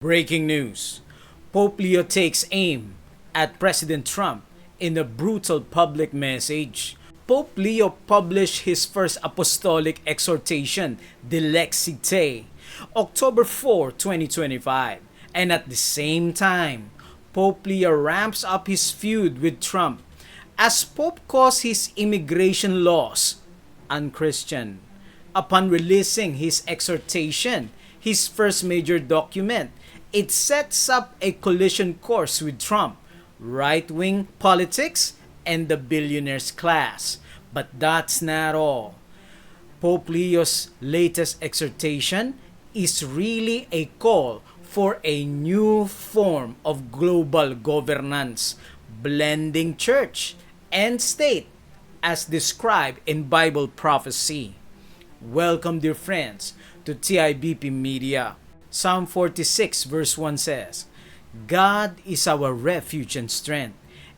Breaking news. Pope Leo takes aim at President Trump in a brutal public message. Pope Leo published his first apostolic exhortation, Dilexite, October 4, 2025. And at the same time, Pope Leo ramps up his feud with Trump as Pope calls his immigration laws unchristian. Upon releasing his exhortation, his first major document, it sets up a collision course with Trump, right-wing politics, and the billionaires class. But that's not all. Pope Leo's latest exhortation is really a call for a new form of global governance, blending church and state as described in Bible prophecy. Welcome, dear friends, to TIBP Media. Psalm 46 verse 1 says, God is our refuge and strength,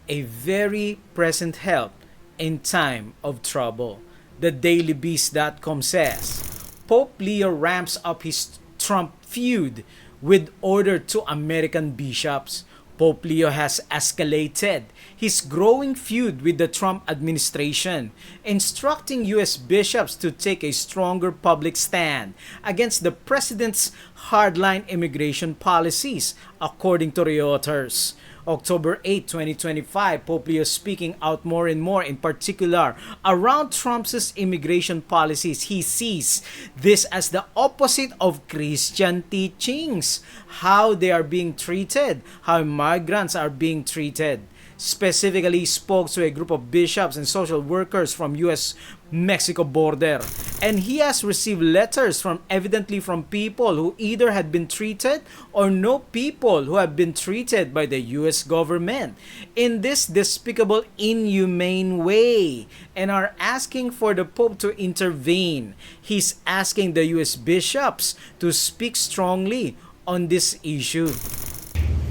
a very present help in time of trouble. TheDailyBeast.com says, Pope Leo ramps up his Trump feud with order to American bishops. Pope Leo has escalated his growing feud with the Trump administration, instructing U.S. bishops to take a stronger public stand against the president's hardline immigration policies, according to Reuters. October 8, 2025, Pope Leo speaking out more and more, in particular around Trump's immigration policies. He sees this as the opposite of Christian teachings, how they are being treated, how migrants are being treated. Specifically spoke to a group of bishops and social workers from U.S.-Mexico border. And he has received letters evidently from people who either had been treated or know people who have been treated by the U.S. government in this despicable, inhumane way and are asking for the Pope to intervene. He's asking the U.S. bishops to speak strongly on this issue.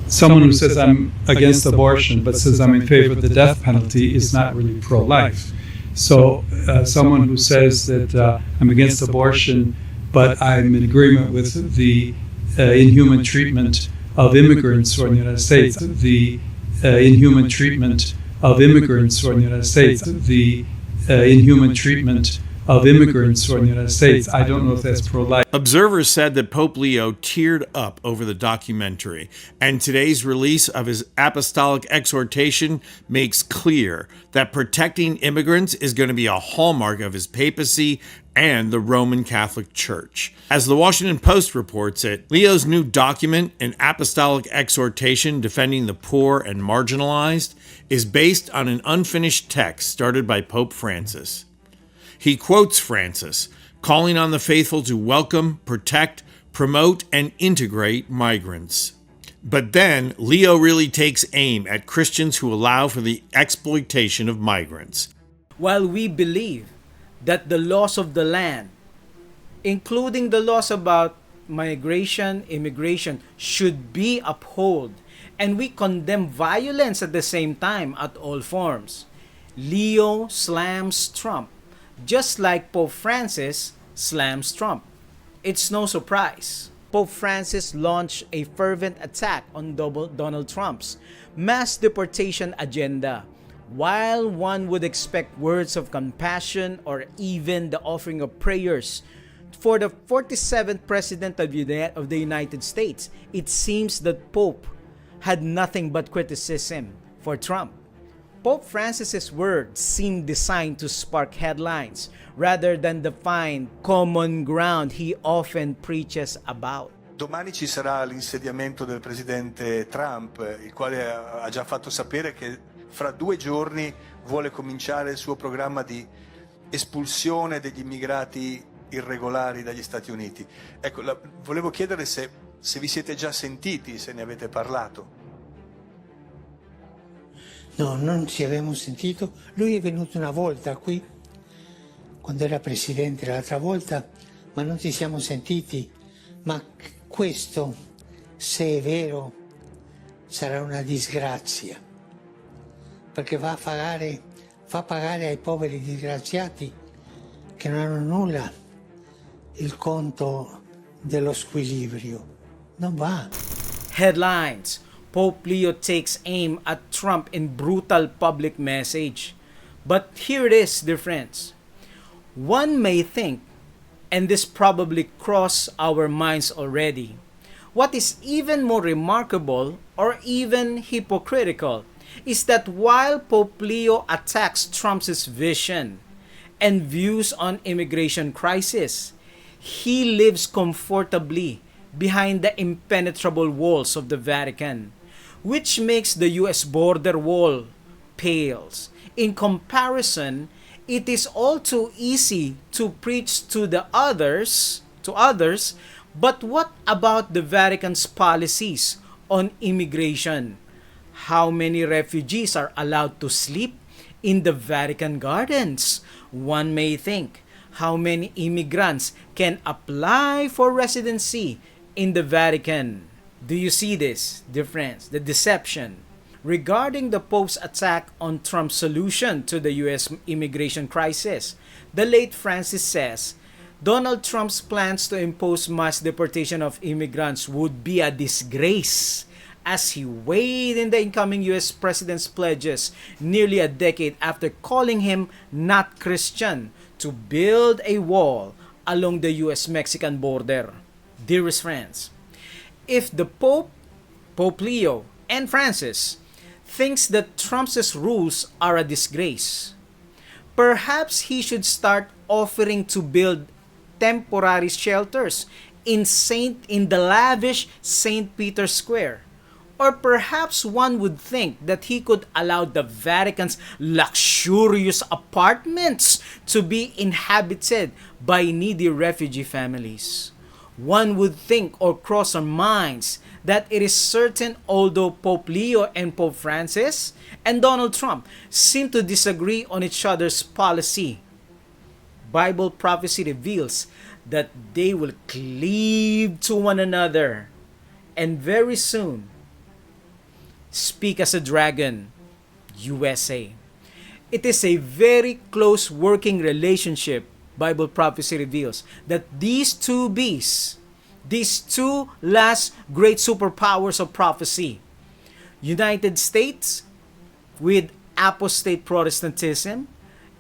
Someone who says I'm against abortion but says I'm in favor of the death penalty is not really pro-life. So someone who says that I'm against abortion but I'm in agreement with the inhuman treatment of immigrants who are in the United States, the inhuman treatment of immigrants who are in the United States, the inhuman treatment of immigrants who are in the United States. I don't know if that's pro-life. Observers said that Pope Leo teared up over the documentary, and today's release of his apostolic exhortation makes clear that protecting immigrants is going to be a hallmark of his papacy and the Roman Catholic Church. As the Washington Post reports it, Leo's new document, an apostolic exhortation defending the poor and marginalized, is based on an unfinished text started by Pope Francis. He quotes Francis, calling on the faithful to welcome, protect, promote, and integrate migrants. But then, Leo really takes aim at Christians who allow for the exploitation of migrants. While we believe that the laws of the land, including the laws about migration, immigration, should be upheld, and we condemn violence at the same time at all forms, Leo slams Trump, just like Pope Francis slams Trump. It's no surprise. Pope Francis launched a fervent attack on Donald Trump's mass deportation agenda. While one would expect words of compassion or even the offering of prayers for the 47th President of the United States, it seems that Pope had nothing but criticism for Trump. Pope Francis's words seem designed to spark headlines rather than define common ground he often preaches about. Domani ci sarà l'insediamento del presidente Trump, il quale ha già fatto sapere che fra 2 giorni vuole cominciare il suo programma di espulsione degli immigrati irregolari dagli Stati Uniti. Ecco, volevo chiedere se vi siete già sentiti, se ne avete parlato. No, non ci abbiamo sentito. Lui è venuto una volta qui, quando era presidente l'altra volta, ma non ci siamo sentiti. Ma questo, se è vero, sarà una disgrazia, perché fa pagare ai poveri disgraziati che non hanno nulla il conto dello squilibrio. Non va. Headlines: Pope Leo takes aim at Trump in brutal public message. But here it is, dear friends. One may think, and this probably crossed our minds already, what is even more remarkable or even hypocritical is that while Pope Leo attacks Trump's vision and views on immigration crisis, he lives comfortably behind the impenetrable walls of the Vatican, which makes the US border wall pales. In comparison, it is all too easy to preach to others, but what about the Vatican's policies on immigration? How many refugees are allowed to sleep in the Vatican gardens? One may think, how many immigrants can apply for residency in the Vatican? Do you see this, dear friends, the deception? Regarding the Pope's attack on Trump's solution to the US immigration crisis, the late Francis says, Donald Trump's plans to impose mass deportation of immigrants would be a disgrace, as he weighed in the incoming US president's pledges nearly a decade after calling him not Christian to build a wall along the US-Mexican border. Dearest friends, if the Pope Leo, and Francis thinks that Trump's rules are a disgrace, perhaps he should start offering to build temporary shelters in the lavish St. Peter's Square. Or perhaps one would think that he could allow the Vatican's luxurious apartments to be inhabited by needy refugee families. One would think or cross our minds that it is certain, although Pope Leo and Pope Francis and Donald Trump seem to disagree on each other's policy, Bible prophecy reveals that they will cleave to one another and very soon speak as a dragon, USA. It is a very close working relationship. Bible prophecy reveals that these two beasts, these two last great superpowers of prophecy, United States with apostate Protestantism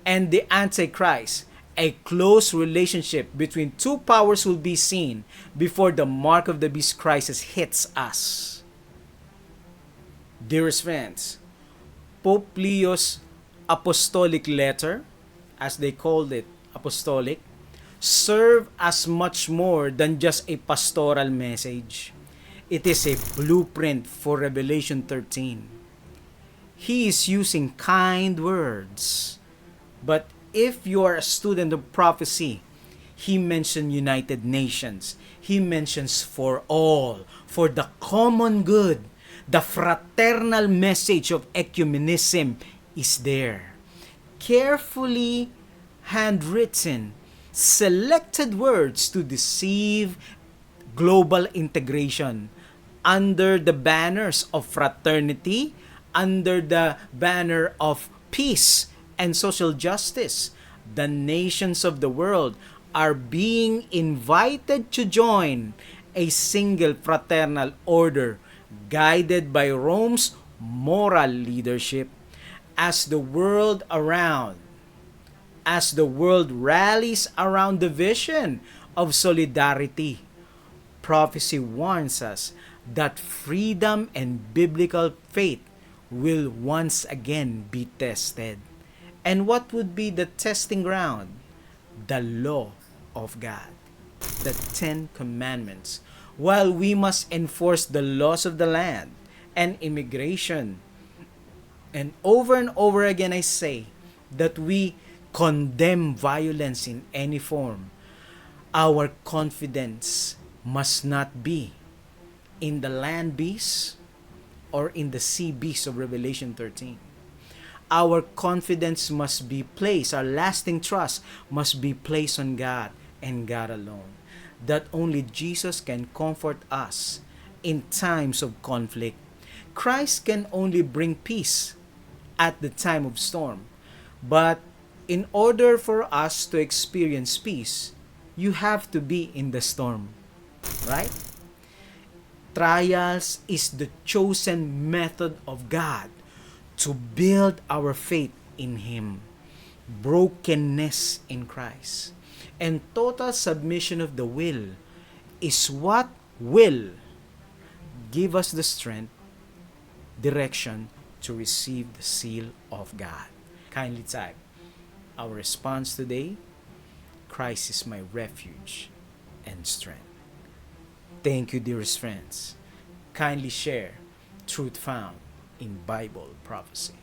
and the Antichrist, a close relationship between two powers will be seen before the mark of the beast crisis hits us. Dearest friends, Pope Leo's apostolic letter, as they called it, apostolic, serve as much more than just a pastoral message. It is a blueprint for Revelation 13. He is using kind words, but if you are a student of prophecy, he mentions United Nations. He mentions for all, for the common good. The fraternal message of ecumenism is there. Carefully handwritten, selected words to deceive global integration under the banners of fraternity, under the banner of peace and social justice. The nations of the world are being invited to join a single fraternal order guided by Rome's moral leadership. As the world rallies around the vision of solidarity, prophecy warns us that freedom and biblical faith will once again be tested. And what would be the testing ground? The law of God, the Ten Commandments. While we must enforce the laws of the land and immigration, and over again I say that we condemn violence in any form, our confidence must not be in the land beasts or in the sea beasts of Revelation 13. Our confidence must be placed, our lasting trust must be placed on God and God alone. That only Jesus can comfort us in times of conflict. Christ can only bring peace at the time of storm. But in order for us to experience peace, you have to be in the storm. Right? Trials is the chosen method of God to build our faith in Him, brokenness in Christ, and total submission of the will is what will give us the strength, direction to receive the seal of God. Kindly type our response today: Christ is my refuge and strength. Thank you, dearest friends. Kindly share truth found in Bible prophecy.